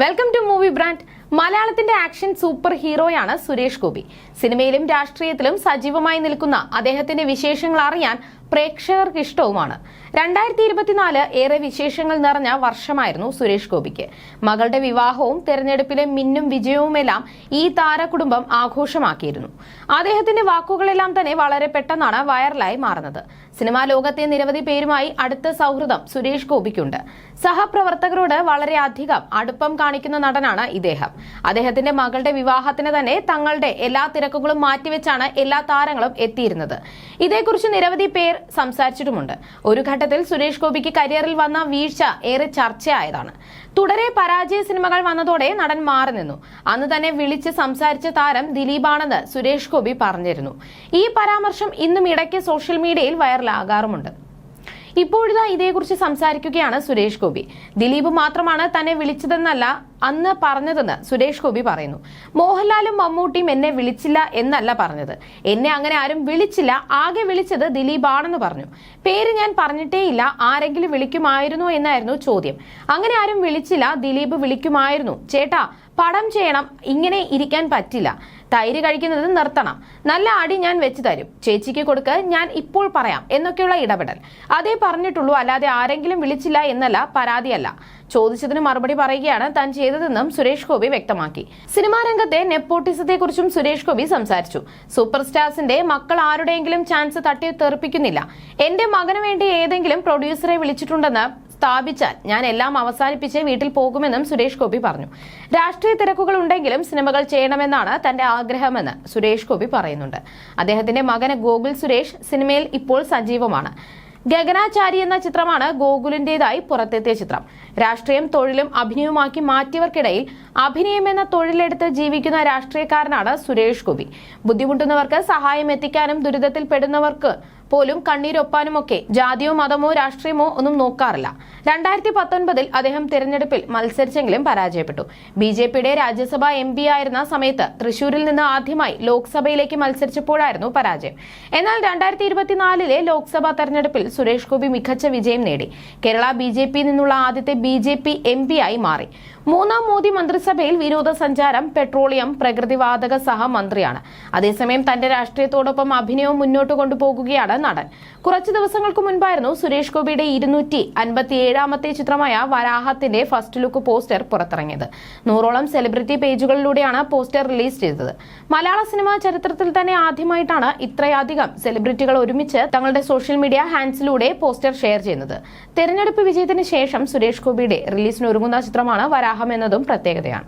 Welcome to movie brand. മലയാളത്തിന്റെ action super ഹീറോയാണ് സുരേഷ് ഗോപി. സിനിമയിലും രാഷ്ട്രീയത്തിലും സജീവമായി നിൽക്കുന്ന അദ്ദേഹത്തിന്റെ വിശേഷങ്ങൾ അറിയാൻ പ്രേക്ഷകർക്ക് ഇഷ്ടവുമാണ്. 2024 ഏറെ വിശേഷങ്ങൾ നിറഞ്ഞ വർഷമായിരുന്നു സുരേഷ് ഗോപിക്ക്. മകളുടെ വിവാഹവും തെരഞ്ഞെടുപ്പിലെ മിന്നും വിജയവുമെല്ലാം ഈ താരകുടുംബം ആഘോഷമാക്കിയിരുന്നു. അദ്ദേഹത്തിന്റെ വാക്കുകളെല്ലാം തന്നെ വളരെ പെട്ടെന്നാണ് വൈറലായി മാറുന്നത്. സിനിമാ ലോകത്തെ നിരവധി പേരുമായി അടുത്ത സൗഹൃദം സുരേഷ് ഗോപിക്കുണ്ട്. സഹപ്രവർത്തകരോട് വളരെയധികം അടുപ്പം കാണിക്കുന്ന നടനാണ് ഇദ്ദേഹം. അദ്ദേഹത്തിന്റെ മകളുടെ വിവാഹത്തിന് തന്നെ തങ്ങളുടെ എല്ലാ തിരക്കുകളും മാറ്റിവെച്ചാണ് എല്ലാ താരങ്ങളും എത്തിയിരുന്നത്. ഇതേക്കുറിച്ച് നിരവധി പേർ സംസാരിച്ചിട്ടുമുണ്ട്. ഒരു ഘട്ടത്തിൽ സുരേഷ് ഗോപിക്ക് കരിയറിൽ വന്ന വീഴ്ച ഏറെ ചർച്ചയായതാണ്. തുടരെ പരാജയ സിനിമകൾ വന്നതോടെ നടൻ മാറി നിന്നു. അന്ന് തന്നെ വിളിച്ച് സംസാരിച്ച താരം ദിലീപാണെന്ന് സുരേഷ് ഗോപി പറഞ്ഞിരുന്നു. ഈ പരാമർശം ഇന്നും ഇടയ്ക്ക് സോഷ്യൽ മീഡിയയിൽ വൈറലാകാറുമുണ്ട്. ഇപ്പോഴിതാ ഇതേക്കുറിച്ച് സംസാരിക്കുകയാണ് സുരേഷ് ഗോപി. ദിലീപ് മാത്രമാണ് തന്നെ വിളിച്ചതെന്നല്ല അന്ന് പറഞ്ഞതെന്ന് സുരേഷ് ഗോപി പറയുന്നു. മോഹൻലാലും മമ്മൂട്ടിയും എന്നെ വിളിച്ചില്ല എന്നല്ല പറഞ്ഞത്. എന്നെ അങ്ങനെ ആരും വിളിച്ചില്ല, ആകെ വിളിച്ചത് ദിലീപാണെന്ന് പറഞ്ഞു. പേര് ഞാൻ പറഞ്ഞിട്ടേയില്ല. ആരെങ്കിലും വിളിക്കുമായിരുന്നോ എന്നായിരുന്നു ചോദ്യം. അങ്ങനെ ആരും വിളിച്ചില്ല, ദിലീപ് വിളിക്കുമായിരുന്നു. ചേട്ടാ പടം ചെയ്യണം, ഇങ്ങനെ ഇരിക്കാൻ പറ്റില്ല, തൈര് കഴിക്കുന്നത് നിർത്തണം, നല്ല അടി ഞാൻ വെച്ച് തരും, ചേച്ചിക്ക് കൊടുക്ക്, ഞാൻ ഇപ്പോൾ പറയാം എന്നൊക്കെയുള്ള ഇടപെടൽ അതേ പറഞ്ഞിട്ടുള്ളൂ, അല്ലാതെ ആരെങ്കിലും വിളിച്ചില്ല എന്നല്ല, പരാതിയല്ല. ചോദിച്ചതിന് മറുപടി പറയുകയാണ് താൻ ചെയ്തതെന്നും സുരേഷ് ഗോപി വ്യക്തമാക്കി. സിനിമാ രംഗത്തെ നെപ്പോട്ടിസത്തെക്കുറിച്ചും സുരേഷ് ഗോപി സംസാരിച്ചു. സൂപ്പർ സ്റ്റാർസിന്റെ മക്കൾ ആരുടെയെങ്കിലും ചാൻസ് തട്ടി തെറിപ്പിക്കുന്നില്ല. എന്റെ മകന് വേണ്ടി ഏതെങ്കിലും പ്രൊഡ്യൂസറെ വിളിച്ചിട്ടുണ്ടെന്ന് സ്ഥാപിച്ചാൽ ഞാൻ എല്ലാം അവസാനിപ്പിച്ച് വീട്ടിൽ പോകുമെന്നും സുരേഷ് ഗോപി പറഞ്ഞു. രാഷ്ട്രീയ തിരക്കുകൾ ഉണ്ടെങ്കിലും സിനിമകൾ ചെയ്യണമെന്നാണ് തന്റെ ആഗ്രഹമെന്ന് സുരേഷ് ഗോപി പറയുന്നുണ്ട്. അദ്ദേഹത്തിന്റെ മകൻ ഗോകുൽ സുരേഷ് സിനിമയിൽ ഇപ്പോൾ സജീവമാണ്. ഗഗനാചാരി എന്ന ചിത്രമാണ് ഗോകുലിന്റേതായി പുറത്തെത്തിയ ചിത്രം. രാഷ്ട്രീയം തൊഴിലും അഭിനയവുമാക്കി മാറ്റിയവർക്കിടയിൽ അഭിനയം എന്ന തൊഴിലെടുത്ത് ജീവിക്കുന്ന രാഷ്ട്രീയക്കാരനാണ് സുരേഷ് ഗോപി. ബുദ്ധിമുട്ടുന്നവർക്ക് സഹായം എത്തിക്കാനും ദുരിതത്തിൽ പെടുന്നവർക്ക് പോലും കണ്ണീരൊപ്പാനുമൊക്കെ ജാതിയോ മതമോ രാഷ്ട്രീയമോ ഒന്നും നോക്കാറില്ല. 2019 അദ്ദേഹം തിരഞ്ഞെടുപ്പിൽ മത്സരിച്ചെങ്കിലും പരാജയപ്പെട്ടു. BJPയുടെ രാജ്യസഭാ MP ആയിരുന്ന സമയത്ത് തൃശൂരിൽ നിന്ന് ആദ്യമായി ലോക്സഭയിലേക്ക് മത്സരിച്ചപ്പോഴായിരുന്നു പരാജയം. എന്നാൽ 2024 ലോക്സഭാ തെരഞ്ഞെടുപ്പിൽ സുരേഷ് ഗോപി മികച്ച വിജയം നേടി. കേരള BJP നിന്നുള്ള ആദ്യത്തെ BJP MP ആയി മാറി. മൂന്നാം മോദി മന്ത്രിസഭയിൽ വിനോദസഞ്ചാരം, പെട്രോളിയം, പ്രകൃതിവാതക സഹമന്ത്രിയാണ്. അതേസമയം തന്റെ രാഷ്ട്രീയത്തോടൊപ്പം അഭിനയവും മുന്നോട്ട് കൊണ്ടുപോകുകയാണ് നടൻ. കുറച്ചു ദിവസങ്ങൾക്ക് മുൻപായിരുന്നു സുരേഷ് ഗോപിയുടെ 257ാമത്തെ ചിത്രമായ വരാഹത്തിന്റെ ഫസ്റ്റ് ലുക്ക് പോസ്റ്റർ പുറത്തിറങ്ങിയത്. 100ഓളം സെലിബ്രിറ്റി പേജുകളിലൂടെയാണ് പോസ്റ്റർ റിലീസ് ചെയ്തത്. മലയാള സിനിമാ ചരിത്രത്തിൽ തന്നെ ആദ്യമായിട്ടാണ് ഇത്രയധികം സെലിബ്രിറ്റികൾ ഒരുമിച്ച് തങ്ങളുടെ സോഷ്യൽ മീഡിയ ഹാൻഡ്സിലൂടെ പോസ്റ്റർ ഷെയർ ചെയ്യുന്നത്. തെരഞ്ഞെടുപ്പ് വിജയത്തിന് ശേഷം സുരേഷ് ഗോപിയുടെ റിലീസിന് ഒരുങ്ങുന്ന ചിത്രമാണ് വരാഹം എന്നതും പ്രത്യേകതയാണ്.